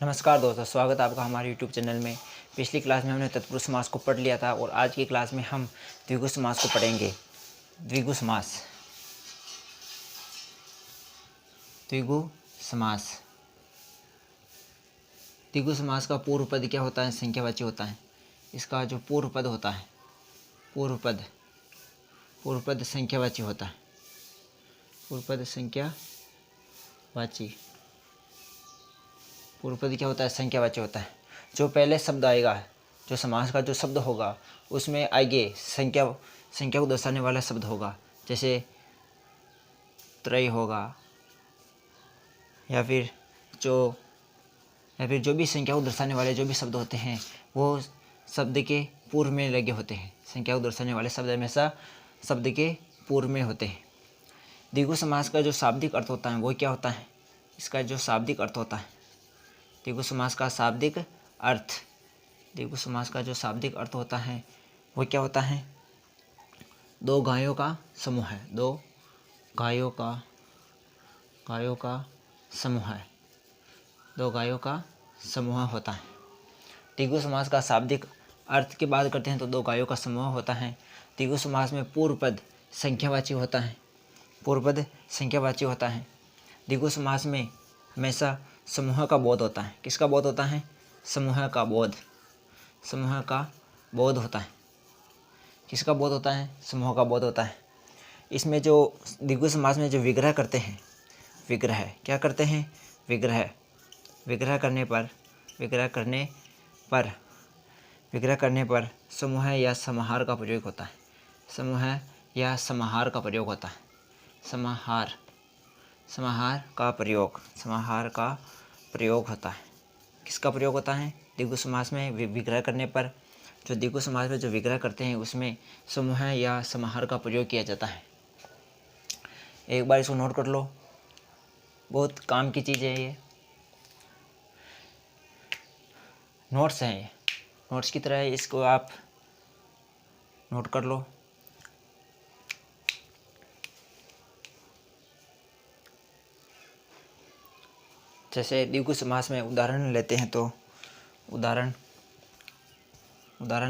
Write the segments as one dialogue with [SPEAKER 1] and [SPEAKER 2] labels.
[SPEAKER 1] नमस्कार दोस्तों, स्वागत है आपका हमारे YouTube चैनल में। पिछली क्लास में हमने तत्पुरुष समास को पढ़ लिया था और आज की क्लास में हम द्विगु समास को पढ़ेंगे। द्विगु समास। द्विगु समास। द्विगु समास का पूर्व पद क्या होता है? संख्यावाची होता है। इसका जो पूर्व पद होता है, पूर्व पद संख्यावाची होता है। पूर्व पद संख्यावाची। पूर्व पद क्या होता है? संख्यावाची होता है। जो पहले शब्द आएगा, जो समास का जो शब्द होगा, उसमें आगे संख्या को दर्शाने वाला शब्द होगा। जैसे त्रय होगा या फिर जो भी संख्या को दर्शाने वाले जो भी शब्द होते हैं वो शब्द के पूर्व में लगे होते हैं। संख्या को दर्शाने वाले शब्द हमेशा शब्द के पूर्व में होते हैं। द्विगु समास का जो शाब्दिक अर्थ होता है वो क्या होता है? इसका जो शाब्दिक अर्थ होता है, द्विगु समास का शाब्दिक अर्थ, द्विगु समास का जो शाब्दिक अर्थ होता है वो क्या होता है? दो गायों का समूह है। दो गायों का समूह है। दो गायों का समूह होता है। द्विगु समास का शाब्दिक अर्थ की बात करते हैं तो दो गायों का समूह होता है। द्विगु समास में पूर्व पद संख्यावाची होता है। पूर्व पद संख्यावाची होता है। द्विगु समास में हमेशा समूह का बोध होता है। किसका बोध होता है? समूह का बोध। समूह का बोध होता है। किसका बोध होता है? समूह का बोध होता है। इसमें जो द्विगु समास में जो विग्रह करते हैं, विग्रह क्या करते हैं? विग्रह करने पर समूह या समाहार का प्रयोग होता है। समूह या समाहार का प्रयोग होता है। समाहार का प्रयोग होता है। किसका प्रयोग होता है? द्विगु समास में विग्रह करने पर जो द्विगु समास में जो विग्रह करते हैं उसमें समूह या समाहार का प्रयोग किया जाता है। एक बार इसको नोट कर लो, बहुत काम की चीज़ है ये। नोट्स हैं ये, नोट्स की तरह है, इसको आप नोट कर लो। जैसे द्विगु समास में उदाहरण लेते हैं तो उदाहरण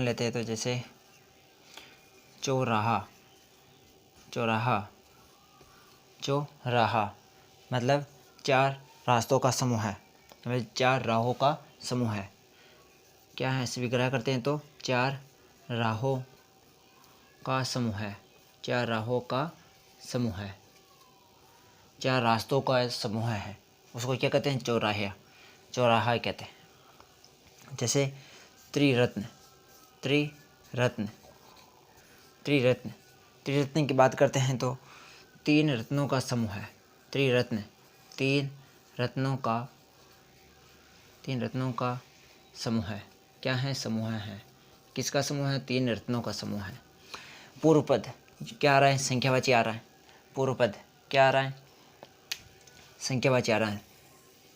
[SPEAKER 1] लेते हैं तो जैसे चौराहा मतलब चार रास्तों का समूह है। मतलब चार राहों का समूह है। क्या है? इसे विग्रह करते हैं तो चार राहों का समूह है। चार राहों का समूह है। चार रास्तों का समूह है। उसको क्या कहते हैं? चौराहा कहते हैं। जैसे त्रिरत्न की बात करते हैं तो तीन रत्नों का समूह है। तीन रत्नों का समूह है। क्या है? समूह है। किसका समूह है? तीन रत्नों का समूह है। पूर्व पद क्या आ रहा है? संख्यावाची आ रहा है। पूर्व पद क्या आ रहा है? संख्यावाची आ रहा है।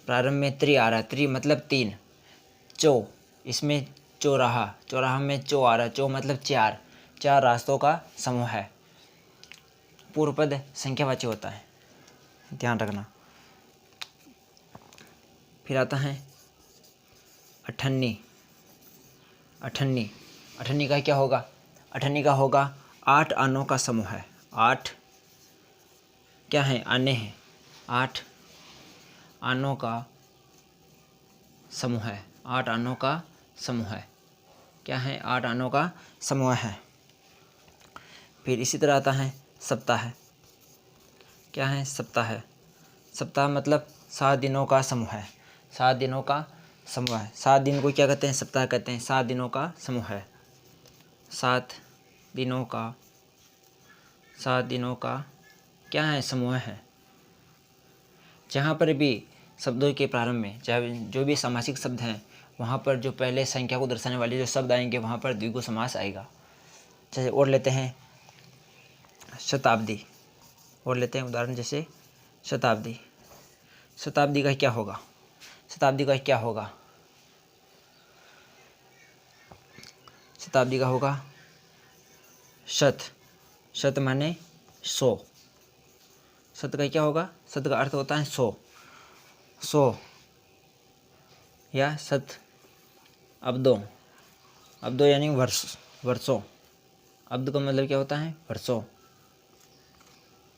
[SPEAKER 1] प्रारंभ में त्रि आ रहा है। त्रि मतलब तीन। चौ, इसमें चौराहा में चौ आ रहा है। चौ मतलब चार रास्तों का समूह है। पूर्व पद संख्यावाची होता है, ध्यान रखना। फिर आता है अठन्नी का क्या होगा? अठन्नी का होगा आठ आनों का समूह है। आठ क्या है? आने हैं। आठ आनों का समूह है। आठ आनों का समूह है। क्या है? आठ आनों का समूह है। फिर इसी तरह आता है सप्ताह। क्या है? सप्ताह मतलब 7 दिनों का समूह है। 7 दिनों का समूह है। 7 दिन को क्या कहते हैं? सप्ताह कहते हैं। 7 दिनों का समूह है। 7 दिनों का क्या है? समूह है। जहाँ पर भी शब्दों के प्रारंभ में चाहे जो भी सामासिक शब्द हैं वहाँ पर जो पहले संख्या को दर्शाने वाले जो शब्द आएंगे वहाँ पर द्विगु समास आएगा। जैसे और लेते हैं शताब्दी। और लेते हैं उदाहरण, जैसे शताब्दी का क्या होगा? शताब्दी का होगा शत माने 100। शत का क्या होगा? शत का अर्थ होता है 100। या शत अब्दों। अब्दों यानी वर्षों। अब्द का मतलब क्या होता है? वर्षों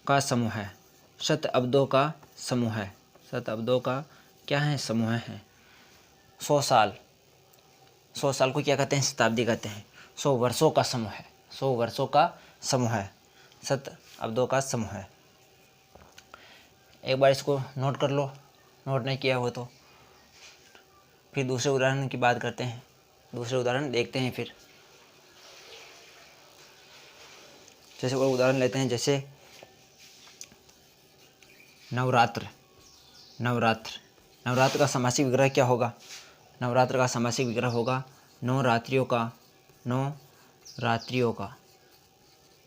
[SPEAKER 1] का समूह है। शत अब्दों का समूह है। शत अब्दों का क्या है? समूह है। 100 साल। 100 साल को क्या कहते हैं? शताब्दी कहते हैं। 100 वर्षों का समूह है। 100 वर्षों का समूह है। शत अब्दों का समूह है। एक बार इसको नोट कर लो, नोट नहीं किया हो तो। फिर दूसरे उदाहरण की बात करते हैं। दूसरे उदाहरण देखते हैं फिर। जैसे कोई उदाहरण लेते हैं, जैसे नवरात्र। नवरात्र। नवरात्र का समासिक विग्रह क्या होगा? नवरात्र का समासिक विग्रह होगा नौ रात्रियों का। नौ रात्रियों का।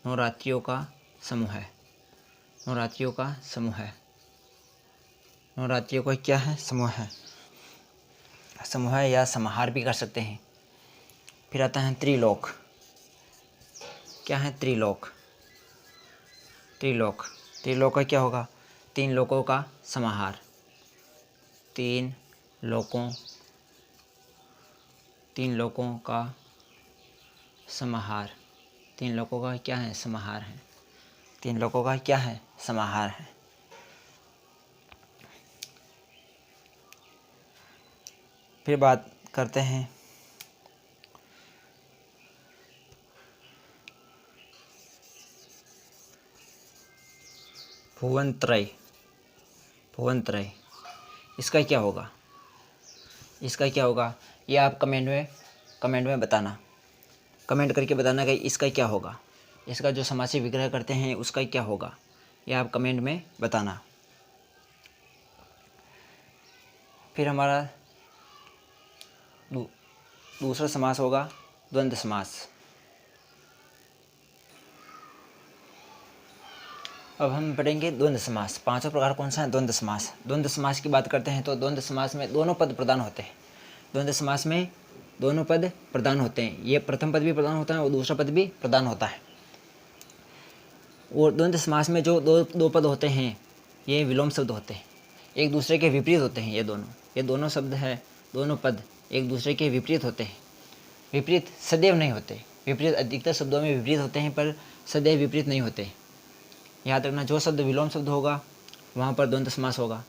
[SPEAKER 1] नौ रात्रियों का समूह है। नौ रात्रियों का समूह है। नौ रात्रियों का क्या है? समूह है। समूह है या समाहार भी कर सकते हैं। फिर आता है त्रिलोक। क्या है? त्रिलोक। त्रिलोक। त्रिलोक का क्या होगा? 3 लोकों का समाहार। 3 लोकों। 3 लोकों का समाहार। 3 लोकों का क्या है? समाहार है। 3 लोकों का क्या है? समाहार है। फिर बात करते हैं भुवनत्रय। भुवनत्रय इसका क्या होगा? इसका क्या होगा? ये आप कमेंट में बताना। कमेंट करके बताना कि इसका क्या होगा। इसका जो समासिक विग्रह करते हैं उसका क्या होगा, ये आप कमेंट में बताना। फिर हमारा दूसरा समास होगा द्वंद्व समास। अब हम पढ़ेंगे द्वंद्व समास। 5वां प्रकार कौन सा है? द्वंद्व समास। द्वंद्व समास की बात करते हैं तो द्वंद्व समास में दोनों पद प्रदान होते हैं। द्वंद्व समास में दोनों पद प्रदान होते हैं। ये प्रथम पद भी प्रदान होता है और दूसरा पद भी प्रदान होता है। और द्वंद्व समास में जो दो पद होते हैं ये विलोम शब्द होते हैं, एक दूसरे के विपरीत होते हैं। ये दोनों शब्द है, दोनों पद एक दूसरे के विपरीत होते हैं। विपरीत सदैव नहीं होते। विपरीत अधिकतर शब्दों में विपरीत होते हैं पर सदैव विपरीत नहीं होते। याद रखना, जो शब्द विलोम शब्द होगा वहाँ पर द्वंद्व समास होगा,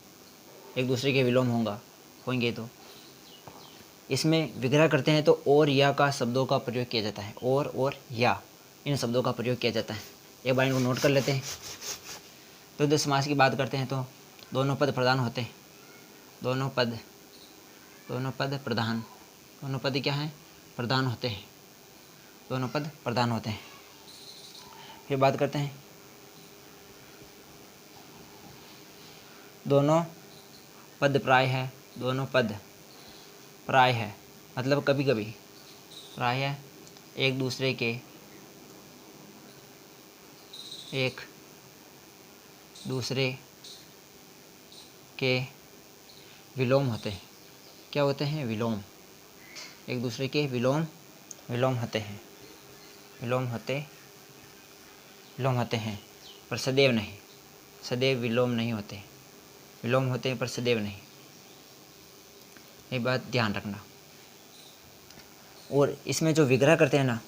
[SPEAKER 1] एक दूसरे के विलोम होंगे। तो इसमें विग्रह करते हैं तो और या का शब्दों का प्रयोग किया जाता है। और या इन शब्दों का प्रयोग किया जाता है। एक बार इनको नोट कर लेते हैं। द्वंद्व समास की बात करते हैं तो दोनों पद प्रधान होते हैं। दोनों पद प्रधान। दोनों पद क्या हैं? प्रधान होते हैं। दोनों पद प्रधान होते हैं। फिर बात करते हैं दोनों पद प्राय है। दोनों पद प्राय है मतलब कभी कभी प्राय है एक दूसरे के विलोम होते हैं। क्या होते हैं? विलोम। एक दूसरे के विलोम होते हैं। विलोम होते हैं पर सदैव नहीं। सदैव विलोम नहीं होते। विलोम होते हैं पर सदैव नहीं। ये बात ध्यान रखना। और इसमें जो विग्रह करते हैं ना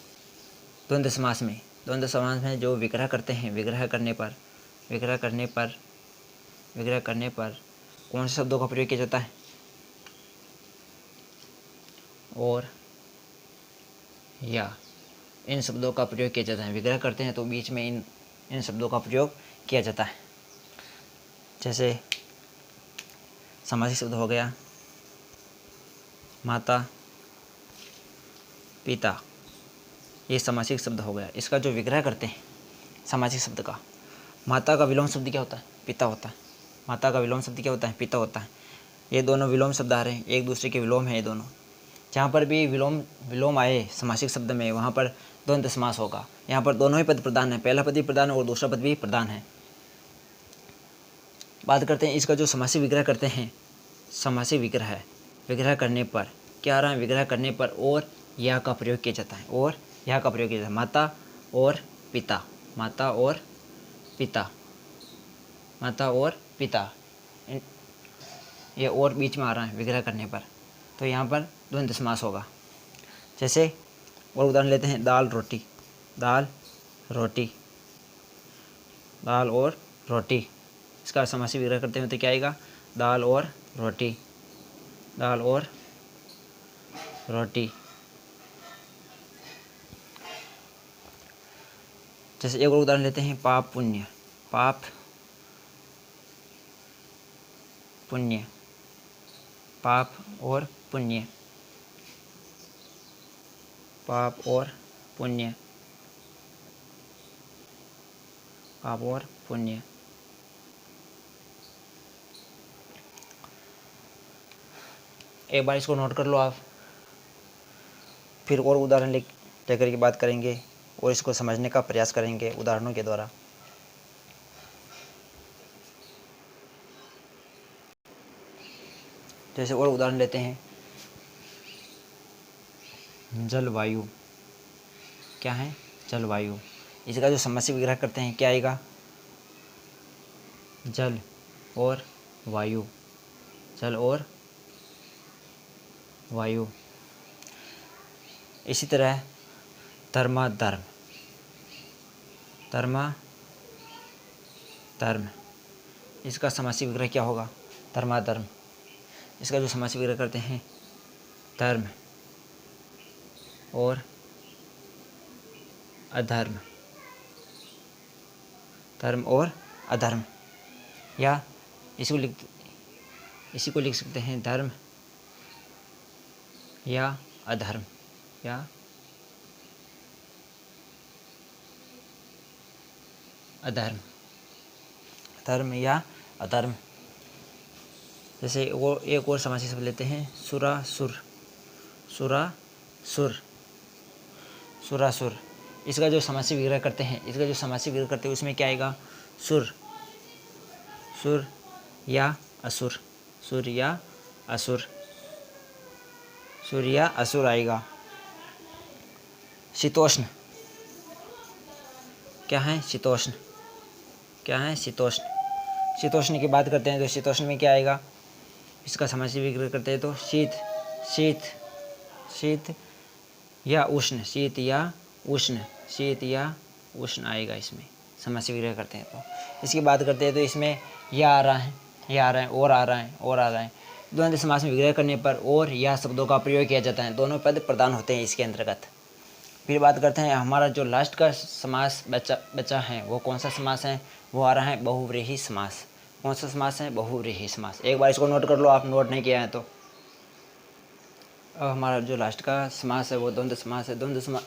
[SPEAKER 1] द्वंद्व समास में जो विग्रह करते हैं, विग्रह करने पर कौन से शब्दों का प्रयोग किया जाता है? और या इन शब्दों का प्रयोग किया जाता है। विग्रह करते हैं तो बीच में इन शब्दों का प्रयोग किया जाता है। जैसे समासिक शब्द हो गया माता पिता, ये समासिक शब्द हो गया। इसका जो विग्रह करते हैं समासिक शब्द का, माता का विलोम शब्द क्या होता है? पिता होता है। माता का विलोम शब्द क्या होता है? पिता होता है। ये दोनों विलोम शब्द आ रहे हैं, एक दूसरे के विलोम है ये दोनों। जहाँ पर भी विलोम आए समासिक शब्द में वहाँ पर द्वंद्व समास होगा। यहाँ पर दोनों ही पद प्रधान है, पहला पद भी प्रधान है और दूसरा पद भी प्रधान है। बात करते हैं इसका जो समासिक विग्रह करते हैं। समासिक विग्रह है, विग्रह करने पर क्या आ रहा है? विग्रह करने पर और या का प्रयोग किया जाता है। और या का प्रयोग किया जाता है। माता और पिता, माता और पिता, माता और पिता, ये और बीच में आ रहा है विग्रह करने पर। तो यहाँ पर द्वंद्व समास होगा। जैसे और उदाहरण लेते हैं, दाल रोटी, दाल रोटी, दाल और रोटी। इसका समासी विग्रह करते हैं तो क्या आएगा, दाल और रोटी, दाल और रोटी। जैसे एक और उदाहरण लेते हैं, पाप पुण्य, पाप पुण्य, पाप और पुण्य, पाप और पुण्य, पाप और पुण्य। एक बार इसको नोट कर लो आप, फिर और उदाहरण लेकर के बात करेंगे और इसको समझने का प्रयास करेंगे उदाहरणों के द्वारा। जैसे और उदाहरण लेते हैं, जलवायु, क्या है, जलवायु। इसका जो समासी विग्रह करते हैं क्या आएगा, जल और वायु, जल और वायु। इसी तरह धर्माधर्म, धर्म, इसका समासी विग्रह क्या होगा, धर्माधर्म। इसका जो समासी विग्रह करते हैं, धर्म और अधर्म, धर्म और अधर्म। या इसी को लिख सकते हैं, धर्म या अधर्म, या अधर्म, धर्म या अधर्म। जैसे वो एक और समासी शब्द लेते हैं, सुरासुर, सुरासुर, सुरासुर। इसका जो समासी विग्रह करते हैं, इसका जो समासी विग्रह करते हैं उसमें क्या आएगा, सुर, सुर या असुर, सुर या असुर, सुर या असुर आएगा। शीतोष्ण, क्या है, शीतोष्ण, क्या है, शीतोष्ण। शीतोष्ण की बात करते हैं तो शीतोष्ण में क्या आएगा, इसका समासी विग्रह करते हैं तो शीत, शीत, शीत या उष्ण, शीत या उष्ण, शीत या उष्ण आएगा इसमें समासी विग्रह करते हैं तो। इसकी बात करते हैं तो इसमें या आ रहा है, या आ रहा है, और आ रहा है, और आ रहा है। द्वंद्व समास में विग्रह करने पर और या शब्दों का प्रयोग किया जाता है, दोनों पद प्रदान होते हैं इसके अंतर्गत। फिर बात करते हैं, हमारा जो लास्ट का समास बचा है वो कौन सा समास है, वो आ रहा है बहुव्रीहि समास। कौन सा समास है, बहुव्रीहि समास। एक बार इसको नोट कर लो आप, नोट नहीं किया है तो। अब हमारा जो लास्ट का समास है वो द्वंद्व समास है। द्वंद्व समास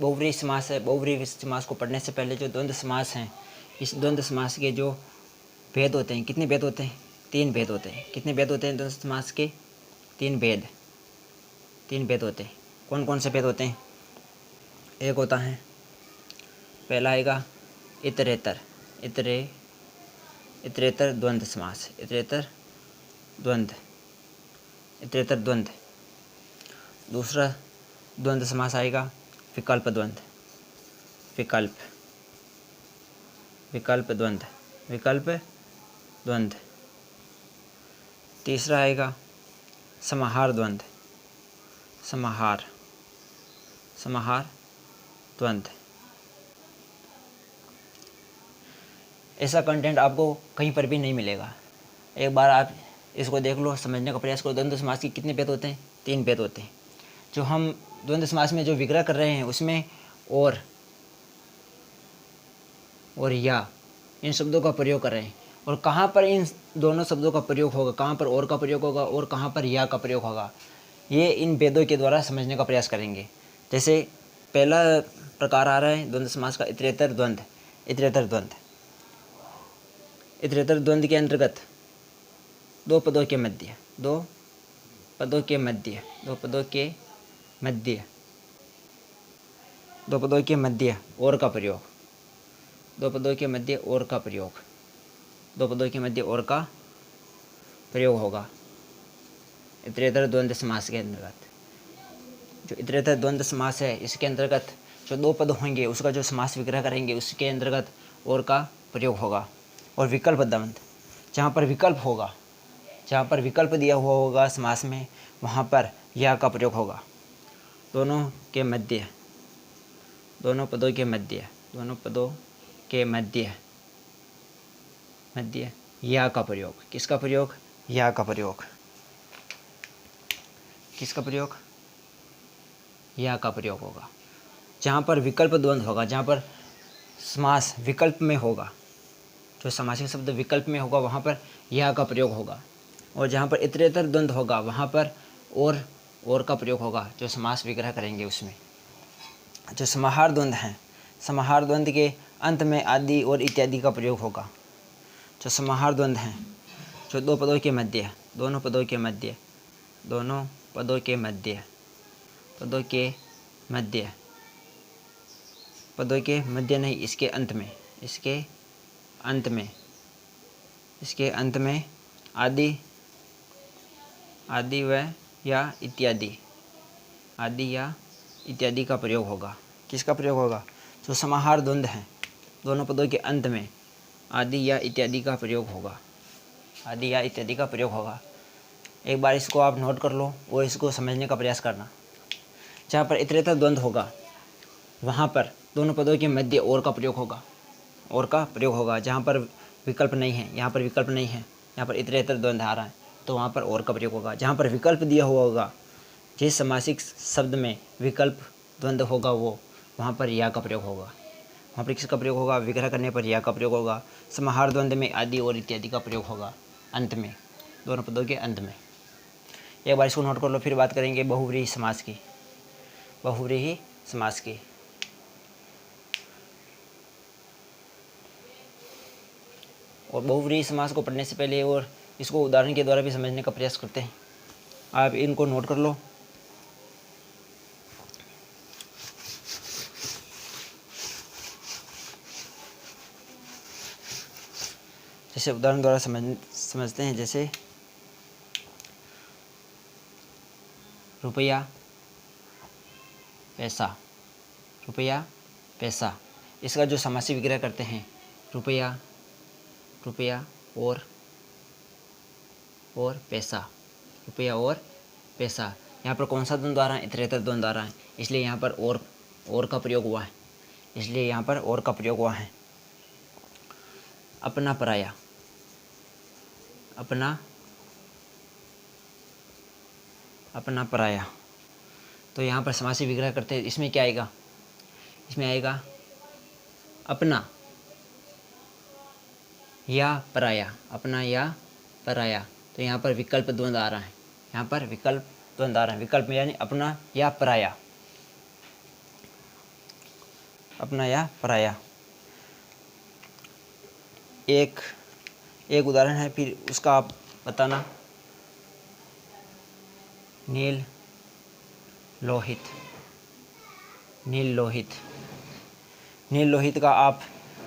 [SPEAKER 1] बहुव्रीहि समास है। बहुव्रीहि समास को पढ़ने से पहले जो द्वंद्व समास हैं, इस द्वंद्व समास के जो भेद होते हैं, कितने भेद होते हैं, 3 भेद होते हैं। कितने भेद होते हैं द्वंद्व समास के, 3 भेद, 3 भेद होते हैं। कौन कौन से भेद होते हैं, एक होता है, पहला आएगा इतरेतर, इतरेतर द्वंद्व समास, इतरेतर द्वंद्व, इतरेतर द्वंद्व। दूसरा द्वंद्व समास आएगा विकल्प द्वंद्व, विकल्प, विकल्प द्वंद्व, विकल्प द्वंद्व। तीसरा आएगा समाहार द्वंद्व, समाहार, समाहार द्वंद्व। ऐसा कंटेंट आपको कहीं पर भी नहीं मिलेगा। एक बार आप इसको देख लो, समझने का प्रयास करो। द्वंद्व समास के कितने भेद होते हैं, 3 भेद होते हैं। जो हम द्वंद्व समास में जो विग्रह कर रहे हैं उसमें और या इन शब्दों का प्रयोग कर रहे हैं, और कहाँ पर इन दोनों शब्दों का प्रयोग होगा, कहाँ पर और का प्रयोग होगा और कहाँ पर या का प्रयोग होगा, ये इन भेदों के द्वारा समझने का प्रयास करेंगे। जैसे पहला प्रकार आ रहा है द्वंद्व समास का इतरेतर द्वंद्व, इतरेतर द्वंद्व। इतरेतर द्वंद्व के अंतर्गत 2 पदों के मध्य, 2 पदों के मध्य, 2 पदों के मध्य, 2 पदों के मध्य और का प्रयोग, 2 पदों के मध्य और का प्रयोग, 2 पदों के मध्य और का प्रयोग होगा इतरेतर द्वंद्व समास के अंतर्गत। जो इतरेतर द्वंद्व समास है इसके अंतर्गत जो 2 पद होंगे उसका जो समास विग्रह करेंगे उसके अंतर्गत और का प्रयोग होगा। और विकल्प द्वंद्व, जहाँ पर विकल्प होगा, जहाँ पर विकल्प दिया हुआ होगा समास में वहाँ पर या का प्रयोग होगा। दोनों के मध्य, दोनों पदों के मध्य, दोनों पदों के मध्य मध्य या का प्रयोग। किसका प्रयोग? या का प्रयोग। किसका प्रयोग? या का प्रयोग होगा। जहाँ पर विकल्प द्वंद्व होगा, जहाँ पर समास विकल्प में होगा, जो समासिक शब्द विकल्प में होगा वहाँ पर या का प्रयोग होगा। और जहाँ पर इतरेतर द्वंद्व होगा वहाँ पर और का प्रयोग होगा, जो समास विग्रह करेंगे उसमें। जो समाहार द्वंद्व हैं, समाहार द्वंद्व के अंत में आदि और इत्यादि का प्रयोग होगा। जो समाहार द्वंद्व हैं, जो दो पदों के मध्य, दोनों पदों के मध्य, दोनों पदों के मध्य, पदों के मध्य, पदों के मध्य नहीं, इसके अंत में, इसके अंत में, इसके अंत में आदि, आदि व या इत्यादि, आदि या इत्यादि का प्रयोग होगा। किसका प्रयोग होगा? जो समाहार द्वंद्व हैं, दोनों पदों के अंत में आदि या इत्यादि का प्रयोग होगा। आदि या इत्यादि का प्रयोग होगा। एक बार इसको आप नोट कर लो और इसको समझने का प्रयास करना। जहाँ पर इतरेतर द्वंद्व होगा वहाँ पर दोनों पदों के मध्य और का प्रयोग होगा, और का प्रयोग होगा। जहाँ पर विकल्प नहीं है, यहाँ पर विकल्प नहीं है, यहाँ पर इतरेतर द्वंद्व आ रहा है तो वहाँ पर और का प्रयोग होगा। जहाँ पर विकल्प दिया हुआ होगा, जिस समासिक शब्द में विकल्प द्वंद्व होगा वो वहाँ पर या का प्रयोग होगा। वहाँ पर किसका प्रयोग होगा? विग्रह करने पर या का प्रयोग होगा। समाहार द्वंद्व में आदि और इत्यादि का प्रयोग होगा अंत में, दोनों पदों के अंत में। एक बार इसको नोट कर लो, फिर बात करेंगे बहुव्रीहि समास की। बहुव्रीहि समास की। और बहुव्रीहि समास को पढ़ने से पहले और इसको उदाहरण के द्वारा भी समझने का प्रयास करते हैं। आप इनको नोट कर लो। जैसे उदाहरण द्वारा समझते हैं। जैसे रुपया, पैसा, रुपया, पैसा, इसका जो समासी विग्रह करते हैं, रुपया, रुपया और पैसा, रुपया और पैसा। यहाँ पर कौन सा द्वंद्व आ रहा है? इतरेतर द्वंद्व आ रहा है, इसलिए यहाँ पर और का प्रयोग हुआ है, इसलिए यहाँ पर और का प्रयोग हुआ है। अपना पराया, अपना पराया, तो यहाँ पर समासी विग्रह करते हैं। इसमें क्या आएगा? इसमें आएगा अपना या पराया, अपना या पराया। तो यहाँ पर विकल्प द्वंद्व आ रहा है, यहाँ पर विकल्प द्वंद्व आ रहा है। विकल्प में यानी अपना या पराया, अपना या पराया। एक उदाहरण है, फिर उसका आप बताना। नील लोहित, नील लोहित, नील लोहित का आप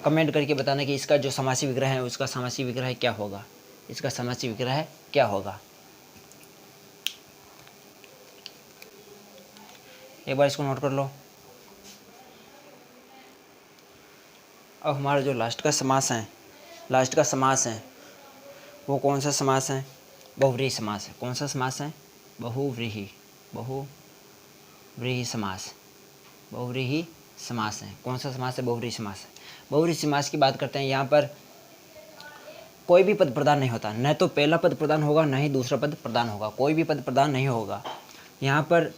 [SPEAKER 1] कमेंट करके बताना कि इसका जो समासी विग्रह है उसका समासी विग्रह क्या होगा, इसका समासी विग्रह क्या होगा। एक बार इसको नोट कर लो। अब हमारा जो लास्ट का समास है वो कौन सा समास है? बहुव्रीहि समास है। कौन सा समास है? बहुव्रीहि समास, बहुव्रीहि समास है। कौन सा समास है? बहुव्रीहि समास है। बहुव्रीहि समास की बात करते हैं। यहाँ पर कोई भी पद प्रदान नहीं होता, न तो पहला पद प्रदान होगा न ही दूसरा पद प्रदान होगा, कोई भी पद प्रदान नहीं होगा। यहाँ पर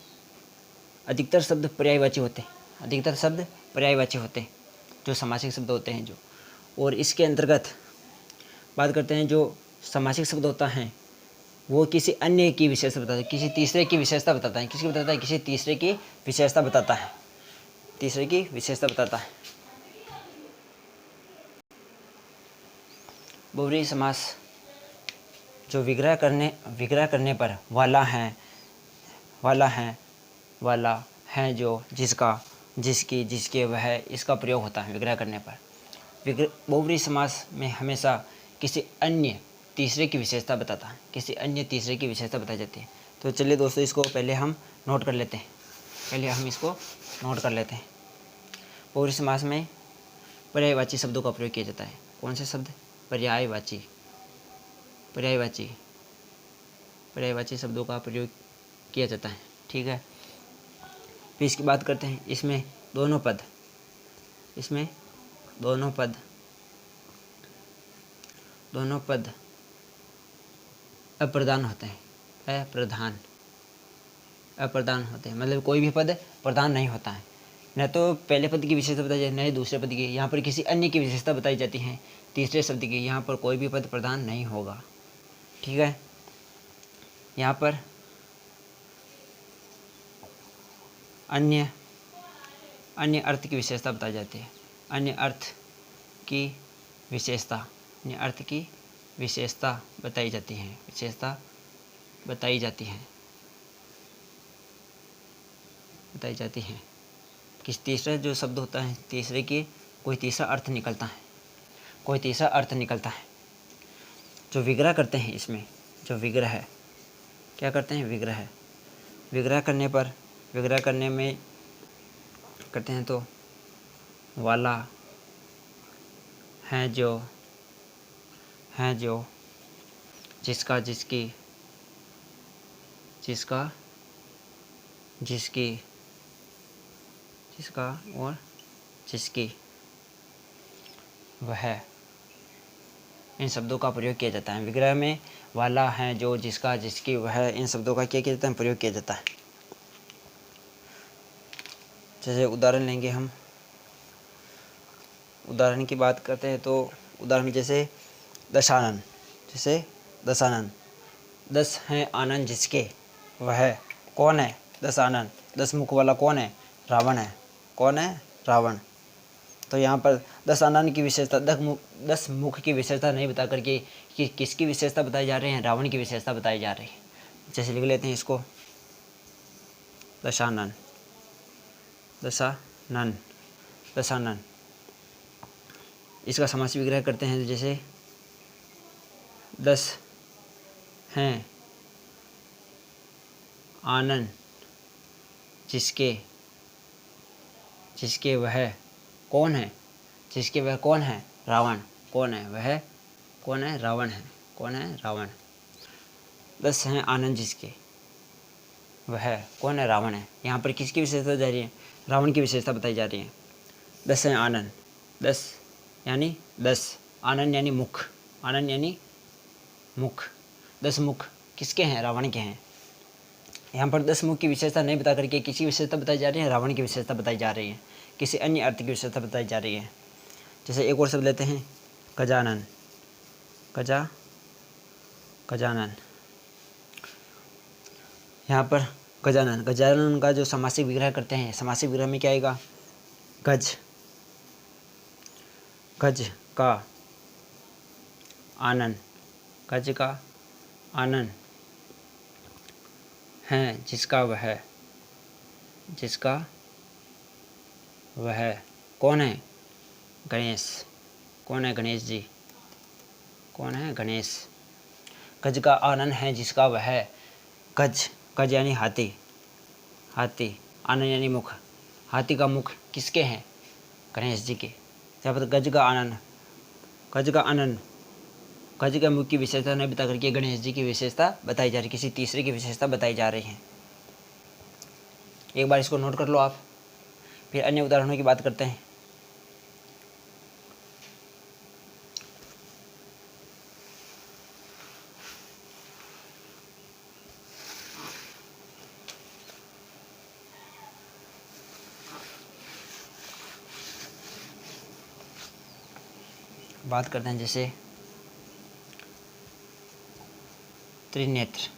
[SPEAKER 1] अधिकतर शब्द पर्यायवाची होते हैं, अधिकतर शब्द पर्यायवाची होते हैं, जो समासिक शब्द होते हैं जो। और इसके अंतर्गत बात करते हैं, जो समासिक शब्द होता है वो किसी अन्य की विशेषता बताता है, किसी तीसरे की विशेषता बताता है। किसकी बताता है? किसी तीसरे की विशेषता बताता है, तीसरे की विशेषता बताता है। बहुव्रीहि समास जो विग्रह करने पर वाला है, जो, जिसका, जिसकी, जिसके, वह, इसका प्रयोग होता है विग्रह करने पर। बहुव्रीहि समास में हमेशा किसी अन्य तीसरे की विशेषता बताता है, किसी अन्य तीसरे की विशेषता बताई जाती है। तो चलिए दोस्तों, इसको पहले हम नोट कर लेते हैं, बहुव्रीहि समास में पर्यायवाची शब्दों का प्रयोग किया जाता है। कौन से शब्द? पर्यायवाची, पर्यायवाची शब्दों का प्रयोग किया जाता है। ठीक है, फिर इसकी बात करते हैं। इसमें दोनों पद अप्रधान होते हैं। अप्रधान होते हैं, मतलब कोई भी पद प्रधान नहीं होता है। न तो पहले पद की विशेषता बताई जाती है, न दूसरे पद की। यहाँ पर किसी अन्य की विशेषता बताई जाती है, तीसरे शब्द की। यहाँ पर कोई भी पद प्रधान नहीं होगा। ठीक है, यहाँ पर अन्य अर्थ की विशेषता बताई जाती है। अन्य अर्थ की विशेषता बताई जाती है। किस तीसरा जो शब्द होता है, तीसरे की कोई तीसरा अर्थ निकलता है। जो विग्रह करते हैं, इसमें जो विग्रह है, क्या करते हैं? विग्रह करने में करते हैं तो वाला है जो, जिसका, और जिसकी, वह, इन शब्दों का प्रयोग किया जाता है। विग्रह में वाला है जो, जिसका, जिसकी, वह, इन शब्दों का क्या किया जाता है? प्रयोग किया जाता है। जैसे उदाहरण लेंगे हम, उदाहरण की बात करते हैं तो उदाहरण जैसे दशानन। 10 हैं आनंद जिसके, वह कौन है? 10 आनंद। 10 मुख वाला कौन है? रावण है। कौन है? रावण। तो यहाँ पर 10 आनंद की विशेषता, 10 मुख की विशेषता नहीं बता करके कि किसकी विशेषता बताई जा रही है? रावण की विशेषता बताई जा रही है। जैसे लिख लेते हैं इसको, दशानन। इसका समास विग्रह करते हैं, जैसे 10 हैं आनंद जिसके, वह कौन है? जिसके वह कौन है? रावण। कौन है? वह कौन है? रावण है। कौन है? रावण। 10 हैं आनंद जिसके, वह कौन है? रावण है। यहाँ पर किसकी विशेषता जा रही है? रावण की विशेषता बताई जा रही है। 10 हैं आनंद, 10 यानी 10, आनंद यानी मुख, 10 मुख किसके हैं? रावण के हैं। यहाँ पर 10 मुख की विशेषता नहीं बता करके किसी विशेषता बताई जा रही है? रावण की विशेषता बताई जा रही है, किसी अन्य अर्थ की विशेषता बताई जा रही है। जैसे एक और शब्द लेते हैं, गजानन। गजानन। यहाँ पर गजानन का जो समासिक विग्रह करते हैं, समासिक विग्रह में क्या आएगा? गज का आनन है जिसका, वह कौन है? गणेश। कौन है? गणेश जी। कौन है? गणेश। गज का आनन है जिसका, वह, गज यानी हाथी, आनन यानी मुख। हाथी का मुख किसके हैं? गणेश जी के। यहाँ पर गज का मुख की विशेषता नहीं बता करके गणेश जी की विशेषता बताई जा रही, किसी तीसरे की विशेषता बताई जा रही है। एक बार इसको नोट कर लो आप, फिर अन्य उदाहरणों की बात करते हैं। बात करते हैं जैसे त्रिनेत्र।